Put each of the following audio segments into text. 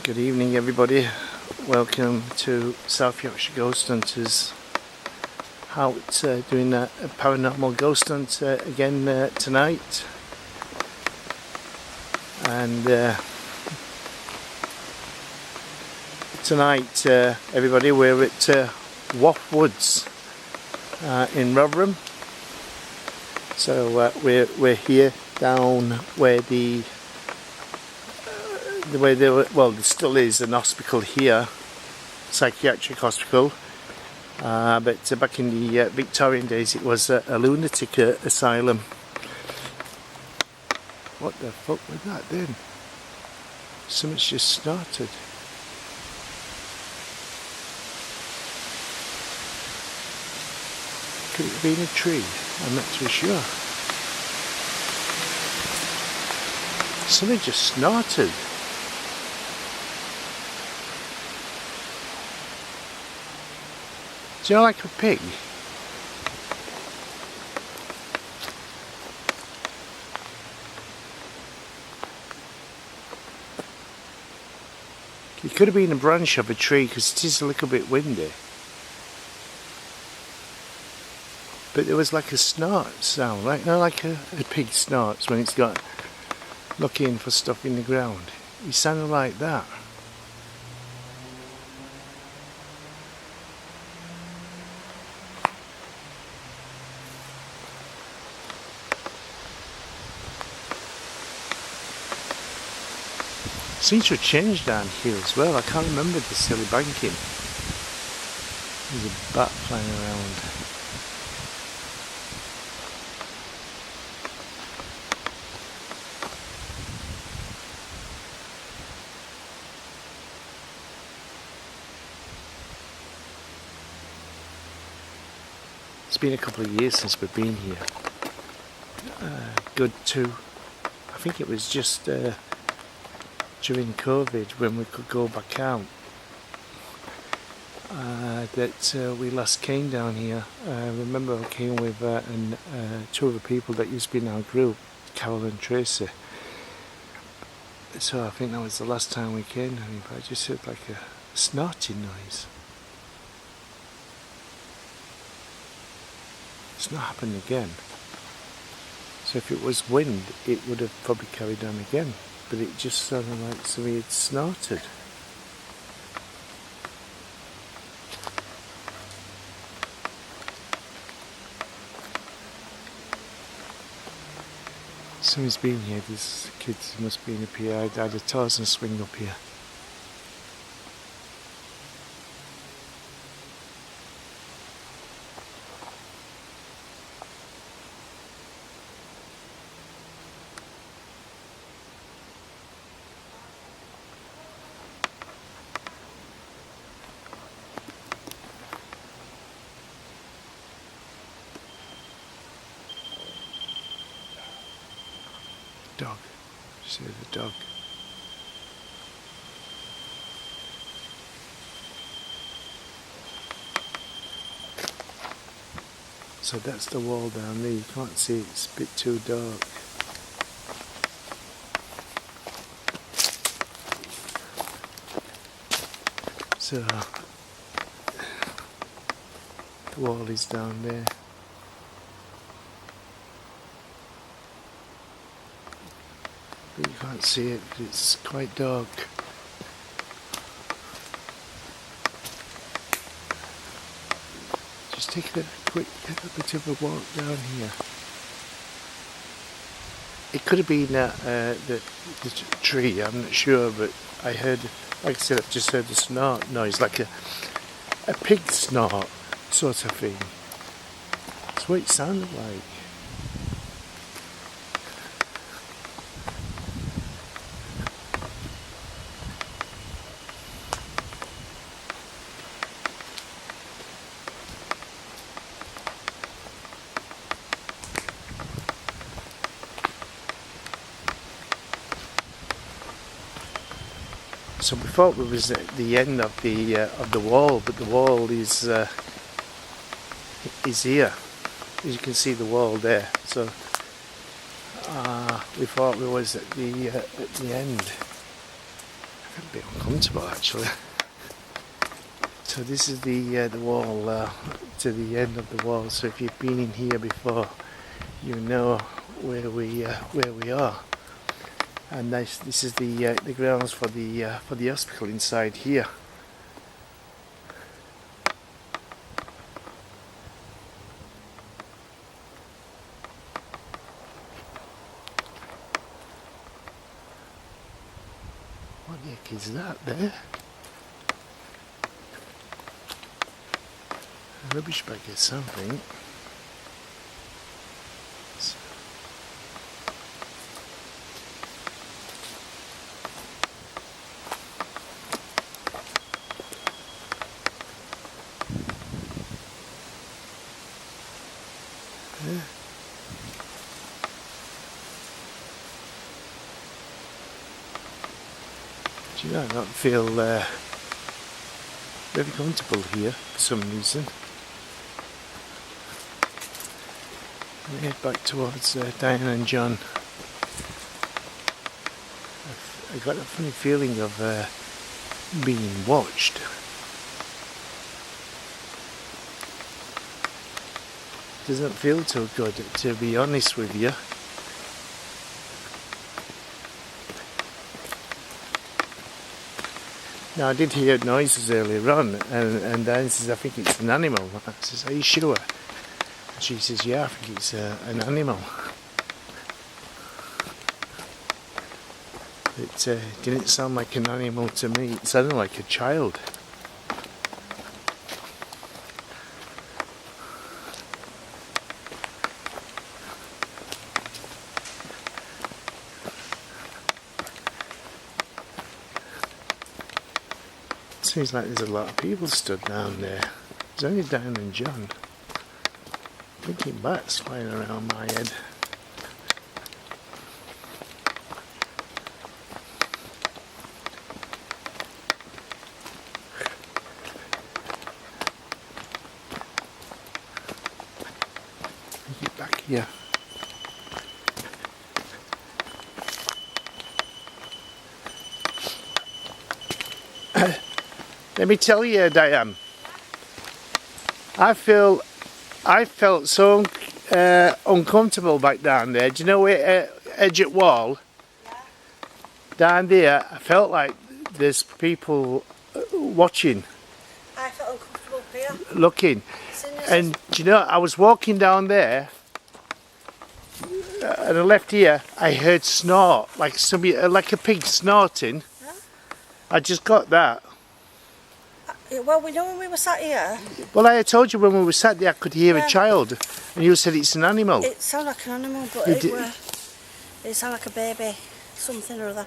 Good evening everybody, welcome to South Yorkshire Ghost Hunters. Out doing a paranormal ghost hunt again tonight, and tonight everybody, we're at Wath Woods in Rotherham. So we're here down where there still is an hospital here, psychiatric hospital, but back in the Victorian days it was a lunatic asylum. What the fuck was that then? Something's just started. Could it have been a tree? I'm not too sure. Something just snorted. Do you know, like a pig? It could have been a branch of a tree because it is a little bit windy. But there was like a snort sound, right? You know, like a pig snorts when it's got looking for stuff in the ground. It sounded like that. Seems to have changed down here as well. I can't remember the silly banking. There's a bat flying around. It's been a couple of years since we've been here. Good too. I think it was just during COVID, when we could go back out, that we last came down here. I remember I came with two other people that used to be in our group, Carol and Tracy. So I think that was the last time we came down here, but I just heard like a snorting noise. It's not happened again. So if it was wind, it would have probably carried on again. But it just sounded like somebody had snorted. Somebody's been here, these kids must be in up here. I had a Tarzan swing up here. Dog. See the dog. So that's the wall down there. You can't see it, it's a bit too dark. So the wall is down there. But you can't see it, it's quite dark. Just take a quick bit of a walk down here. It could have been the tree, I'm not sure, but I heard, like I said, I've just heard the snort noise, like a pig snort sort of thing. That's what it sounded like. So we thought we was at the end of the wall, but the wall is here. As you can see, the wall there. So we thought we was at the end. feel a bit uncomfortable actually. So this is the wall to the end of the wall. So if you've been in here before, you know where we are. And this is the grounds for the hospital inside here. What the heck is that there? A rubbish bag or something. Do you know, I don't feel very comfortable here for some reason. We head back towards Dearne and John. I got a funny feeling of being watched. Doesn't feel too good, to be honest with you. Now I did hear noises earlier on, and Diane says, I think it's an animal. I says, are you sure? And she says, yeah, I think it's an animal. It didn't sound like an animal to me, it sounded like a child. Seems like there's a lot of people stood down there. There's only Dearne and John. Thinking bats flying around my head. Get back here. Let me tell you, Dearne, I felt so uncomfortable back down there. Do you know where edge at wall? Yeah. Down there, I felt like there's people watching. I felt uncomfortable here. Looking. And do you know, I was walking down there, and I left here, I heard snort, like somebody, like a pig snorting. Huh? I just got that. Well, we know when we were sat here. Well, I had told you when we were sat there I could hear a child, and you said it's an animal. It sounded like an animal, but it sounded like a baby, something or other.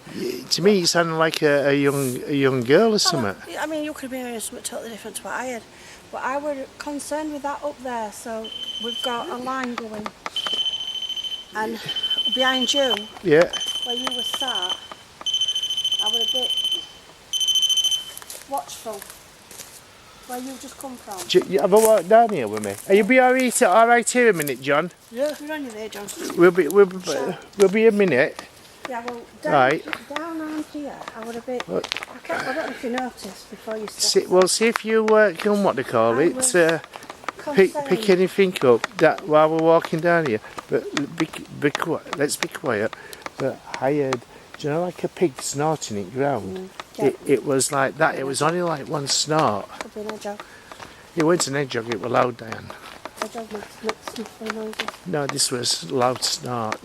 To me, it sounded like a young girl or something. I mean, you could have been hearing something totally different to what I had. But I were concerned with that up there, so we've got a line going. And behind you, yeah, where you were sat, I was a bit watchful. Where you've just come from. Have a walk down here with me? Are you be alright here a minute, John? Yeah. You're on your there, John. We'll be a minute. Yeah, well, down around here, I would have been. I don't know if you noticed before you started. See if you can, what they call it, pick anything up that while we're walking down here. But be quiet. Let's be quiet. But I heard, do you know, like a pig snorting in ground? Yeah. It was like that. It was only like one snort. Could be an hedgehog. It wasn't an hedgehog. It was loud, Dearne. Hedgehog makes sniffling noises. No, this was loud snort.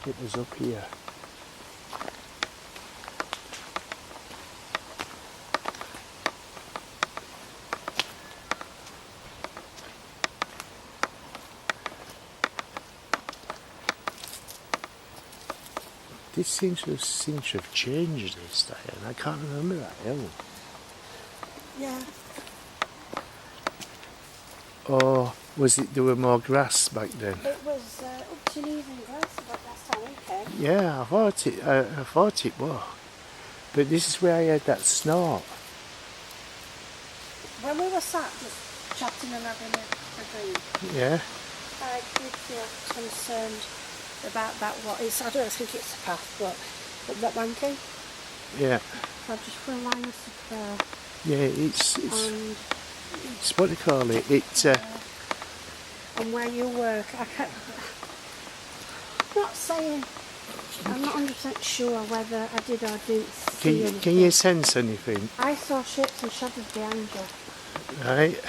It was up here. This seems to have changed this day, and I can't remember that hill. Yeah. Or was it there were more grass back then? It was up to knees in grass about that time we came. Yeah, I thought it was. But this is where I heard that snort. When we were sat just chatting and having a drink, Yeah. I did feel concerned about that. What it's, I don't think it's a path, but that monkey. Yeah. So I'm just going to line us up there. Yeah, it's what do you call it? It's And where you work, I'm not saying, I'm not 100% sure whether I did or didn't see anything. Can you sense anything? I saw shapes and shadows behind you. Right.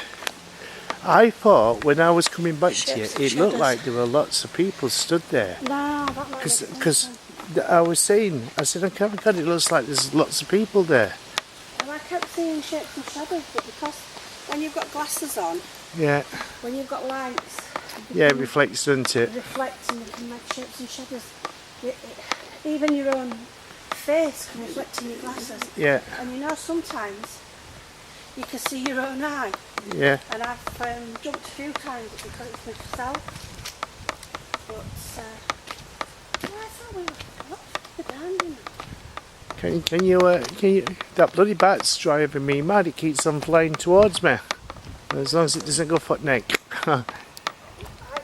I thought when I was coming back to you, Shapes and it looked shadows. like there were lots of people stood there. No, that might Because I was saying, I said, oh God, it looks like there's lots of people there. And I kept seeing shapes and shadows, but because when you've got glasses on, Yeah. when you've got lights, Yeah, it reflects, doesn't it? reflects and you can make shapes and shadows. Even your own face can reflect in your glasses. Yeah. And you know, sometimes you can see your own eye. Yeah. And I've jumped a few times because it's myself. But I thought we were behind you. Can you? That bloody bat's driving me mad. It keeps on flying towards me. As long as it doesn't go foot neck. I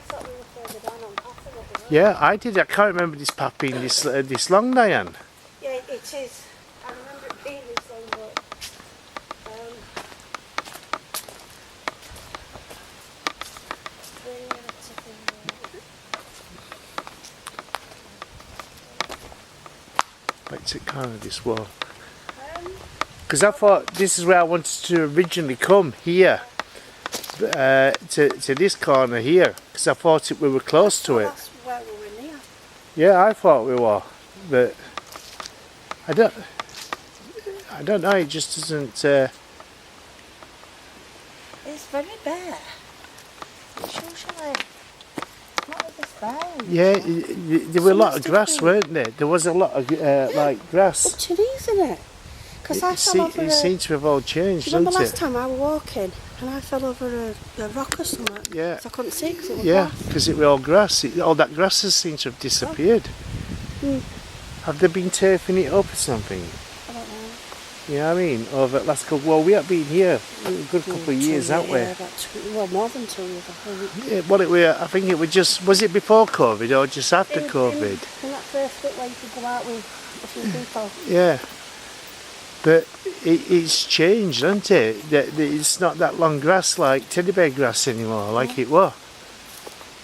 thought we were further down on path of it. Yeah, I did. I can't remember this path being this long, Diane. Yeah, it is. I remember it being this long, but What's it kind of this wall? Because I thought this is where I wanted to originally come here, to this corner here. Because I thought we were close to it. That's where we were near. Yeah, I thought we were, but I don't know. It just doesn't. It's very bare. It's usually not this bare. Yeah, there were a lot of grass, weren't there? There was a lot of like grass. Up to these, isn't it? Because I fell over It seemed to have all changed, Do you remember doesn't last time I was walking and I fell over a rock or something? Yeah. So I couldn't see because it was Yeah, grass. because it was all grass. All that grass has seemed to have disappeared. Mm. Have they been turfing it up or something? I don't know. You know what I mean? Over the last couple. Well, we have been here a good couple of years, haven't we? Yeah, well, more than 2 years, I think. Yeah, well, I think it was just. Was it before COVID or just after COVID? In that first bit where you could go out with a few people. Yeah. But it's changed, hasn't it? It's not that long grass like teddy bear grass anymore, like it was.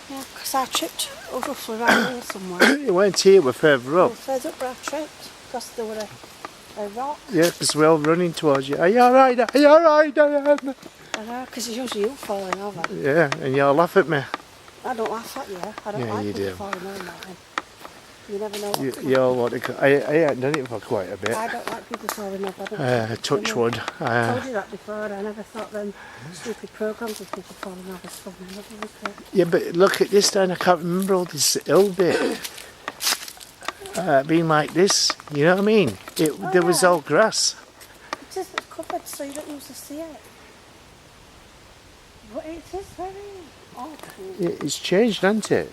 Yeah, because I tripped roughly right here somewhere. It weren't here, we're further up. Further up where I tripped because there were a rock. Yeah, because we're all running towards you. Are you alright? Are you alright, Diane? I know, because it's usually you falling over. Yeah, and you all laugh at me. I don't laugh at you. I don't Yeah, like you people do. falling over. You never know what You all want to. I haven't done it for quite a bit. I don't like people falling over. I don't Touch wood. I told you that before. I never thought them stupid programmes with people falling over something. Yeah, but look at this down. I can't remember all this hill bit being like this. You know what I mean? There was all grass. It is covered, so you don't usually see it. But it is very odd. It's changed, hasn't it?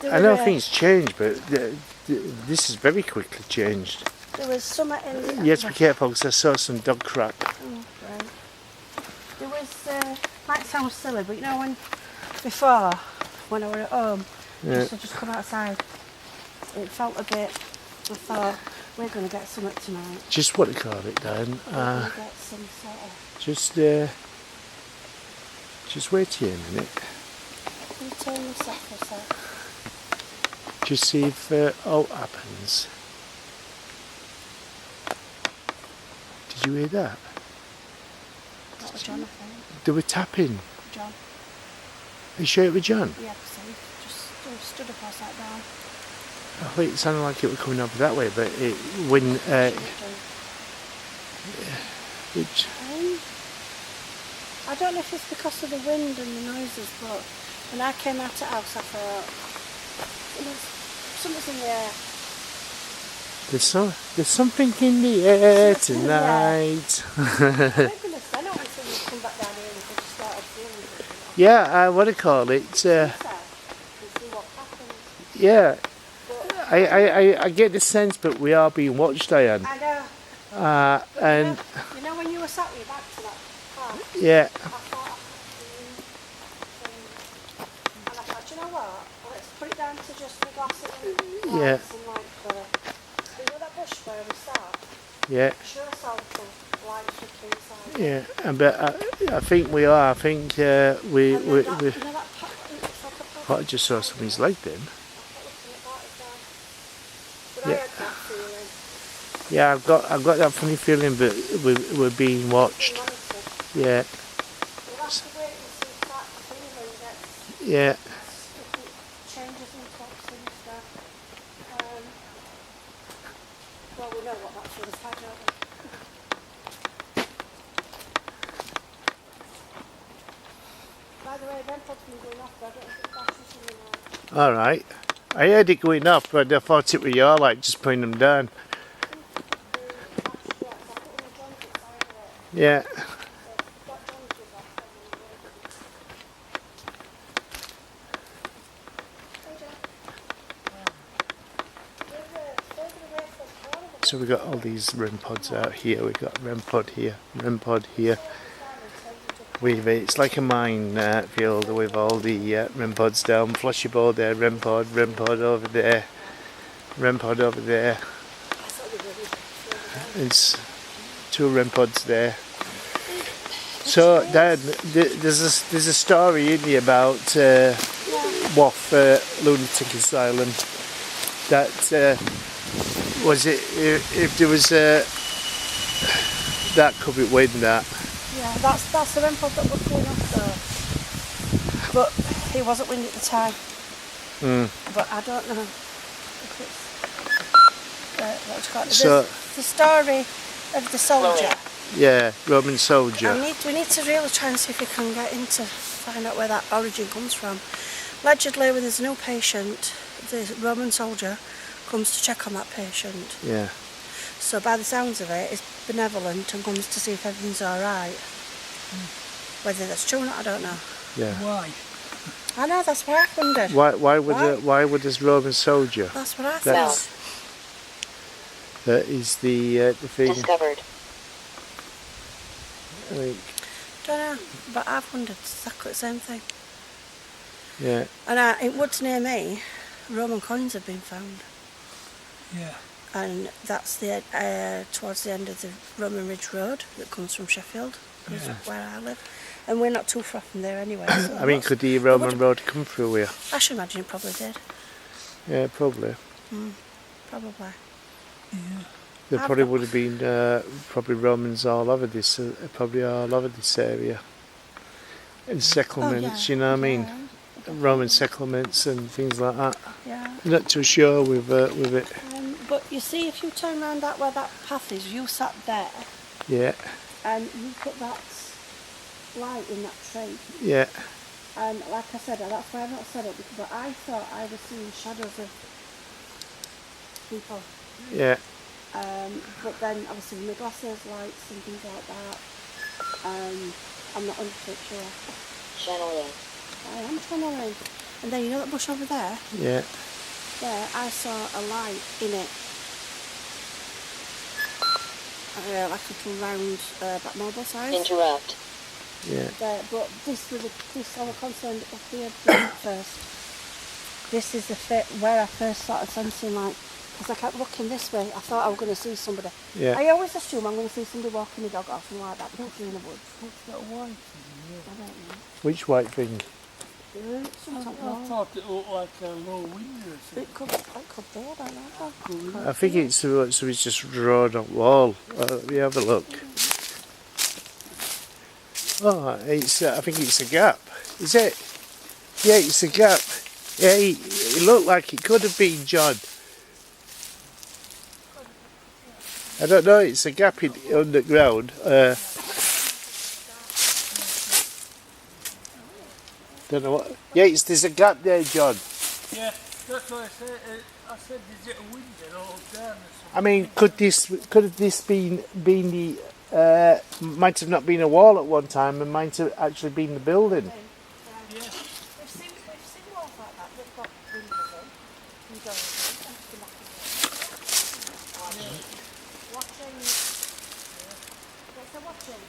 I know things changed, but this is very quickly changed. There was some in. You have to be careful because I saw some dog crap. Oh, right. There was, might sound silly, but you know before, when I were at home, Yeah. I just come outside, it felt a bit, I thought, we're going to get something tonight. Just what to call it, Dan. We're going to get some sort of... Just wait here a minute. Can you turn this off for a sec? Just see if all happens. Did you hear that? That was John, I think. They were tapping. John. Are you sure it was John? Yeah, see, just stood up upside down. I thought it sounded like it was coming over that way, but when I don't know if it's because of the wind and the noises, but when I came out of the house, I thought something's in the air. There's something in the air tonight. Goodness, I don't want to come back down here and just started feeling it. Yeah, what do you call it? And see what happens. Yeah, I get the sense, but we are being watched, Diane. I know. And You know when you were sat with your back to that car, yeah, I thought I and I thought, you know what? Let's put it down to just the glasses and yeah, lights and like you know that bush where we sat? yeah, Sure saw the light flicker inside. yeah. But I think we are. I think we And then that, we. you know that it's like a I just saw somebody's leg then. But I Yeah. had that feeling. Yeah, I've got that funny feeling that we're being watched. Monitored. Yeah, We'll have to wait and see if that feeling gets yeah. if it changes in toxins stuff. Well, we know what that feels like, don't we? By the way, Renford's been going off, but I don't know if it's batteries in the night. All right. I heard it going off, but I thought it was your light just putting them down. Yeah. So we've got all these REM pods out here. We've got REM pod here, REM pod here. It's like a mine field with all the REM pods down. Flashy ball there, REM pod over there, REM pod over there. There's 2 REM pods there. So Dad, there's a story in here about Wath lunatic asylum. That was it. If there was that could be wind that. Yeah, that's the Renford that was going off though. But he wasn't windy at the time. But I don't know if it's what you call it. So the story of the soldier. yeah, Roman soldier. We need to really try and see if we can get into find out where that origin comes from. Allegedly, when there's a new patient, the Roman soldier comes to check on that patient. Yeah. So by the sounds of it, it's benevolent and comes to see if everything's all right. Whether that's true or not, I don't know. Yeah. Why? I know, that's what I wondered. Why would this Roman soldier? That's what I thought. That is the thing. Discovered. I mean, Don't know, but I've wondered exactly the same thing. yeah. And in woods near me, Roman coins have been found. Yeah. And that's the towards the end of the Roman Ridge Road that comes from Sheffield, Yeah. where I live. And we're not too far from there anyway. So I mean, could the Roman road come through here? I should imagine it probably did. Yeah, probably. Probably. Yeah. There probably would have been probably Romans all over this, probably all over this area. And settlements, you know what I mean? Yeah. Roman settlements and things like that. Yeah. I'm not too sure with it. But you see, if you turn around that where that path is, you sat there Yeah, and you put that light in that tree. yeah, And like I said, that's why I've not said it, because I thought I was seeing shadows of people. yeah. But then obviously with my glasses, lights and things like that, I'm not 100% sure. Channeling. I am channeling. And then you know that bush over there? Yeah. There, I saw a light in it. Like a little round black marble size. Interrupt. Yeah. There, but this I was concerned of the first. This is the where I first started sensing like, because I kept looking this way, I thought I was going to see somebody. Yeah. I always assume I'm going to see somebody walking the dog or something like that, but not in the woods. What's that white I don't know. Which white thing? thing? I thought it looked like a low window or something. It could be, I don't know. I think it's just drawn on wall. You have a look. Oh, I think it's a gap. Is it? Yeah, it's a gap. Yeah, it looked like it could have been John. I don't know. It's a gap in underground. Don't know what. Yeah, there's a gap there, John. Yeah, that's what I said. I said, is it a window or down or something? I mean, could have this been the might have not been a wall at one time, and might have actually been the building. Yeah. We've seen walls like that. They've got windows in and doors in. watching. What's the watching?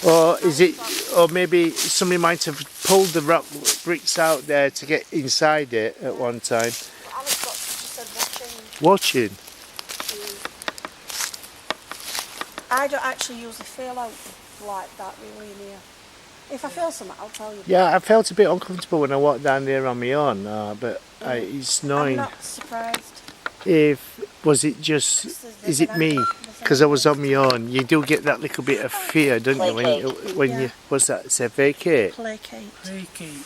Or is it? Or maybe somebody might have pulled the rock bricks out there to get inside it at one time. But Alice got just said Watching. watching. I don't actually usually feel out like that really in here. If I feel something, I'll tell you. Yeah, I felt a bit uncomfortable when I walked down there on my own, but it's I'm annoying. not surprised. Was it just? Is it me? Because I was on my own. You do get that little bit of fear, don't you? When you what's that? Say vacate. Placate. Placate.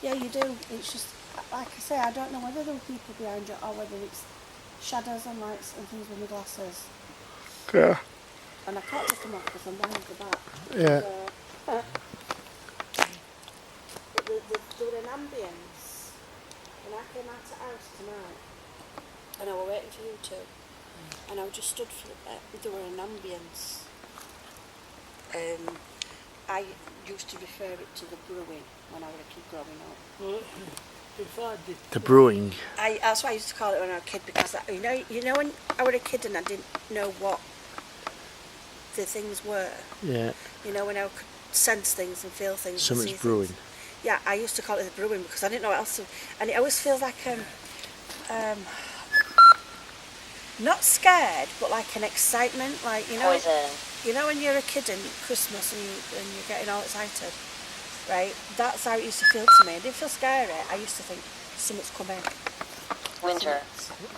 Yeah, you do. It's just like I say. I don't know whether there are people behind you or whether it's shadows and lights and things with my glasses. Yeah. And I can't take them off because I'm behind the back. Yeah. But there were an ambience. When I came out of the house tonight, and I was waiting for you two, and I just stood for there were an ambience. I used to refer it to the brewing when I was a kid growing up. Well, before I did The brewing. That's what I used to call it when I was a kid because you know when I was a kid and I didn't know what the things were. Yeah. You know when I could sense things and feel things. Something's and see brewing. Things. Yeah, I used to call it the brewing because I didn't know what else to. And it always feels like not scared, but like an excitement, like you know. Poison. You know when you're a kid in Christmas and you're getting all excited, right? That's how it used to feel to me. I didn't feel scary. I used to think something's coming. Winter.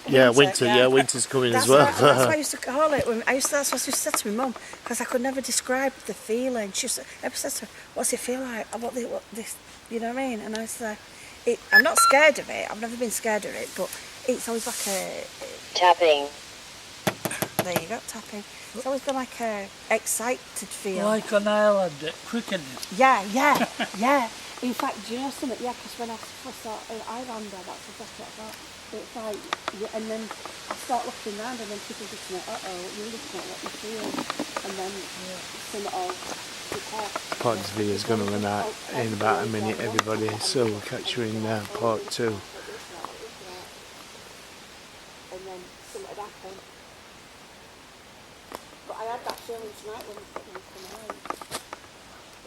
Yeah, winter. Yeah, winter's coming as well. That's what I used to call it. That's what I used to say to my mum because I could never describe the feeling. She used to, ever said to her, "What's it feel like? What this? You know what I mean?" And I was like, "I'm not scared of it. I've never been scared of it, but it's always like a Tapping. There you go, tapping. It's always been like a excited feel. like on Ireland at Cricketing. Yeah. In fact, do you know something? Yeah, because when I first saw an Islander, that's exactly what I thought. It's like, and then I start looking around and then people just go, you're looking at what you feel. And then some all Pod's video is going to run out in about a minute, everybody, so we'll catch you in part 2. And then something had happened. But I had that feeling tonight when we come home.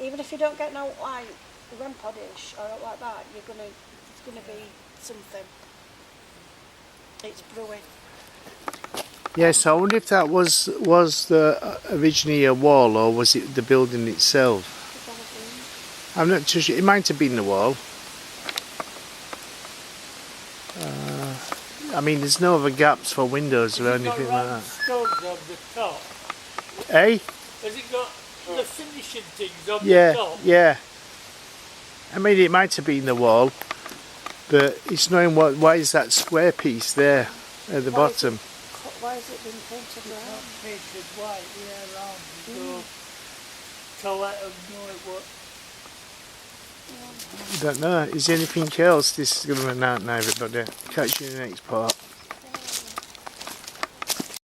Even if you don't get no like REM pod-ish or like that, it's gonna be something. It's brewing. Yes, I wonder if that was the originally a wall or was it the building itself? I'm not too sure. It might have been the wall. I mean, there's no other gaps for windows or anything like that. Stones on the top. Eh? Has it got the finishing things on Yeah, the top? yeah. I mean, it might have been the wall, but it's knowing why is that square piece there at the bottom. Why has it been painted It's brown? not painted white, around. So let them know it was. I don't know. Is there anything else? This is going to run out now, everybody. Catch you in the next part.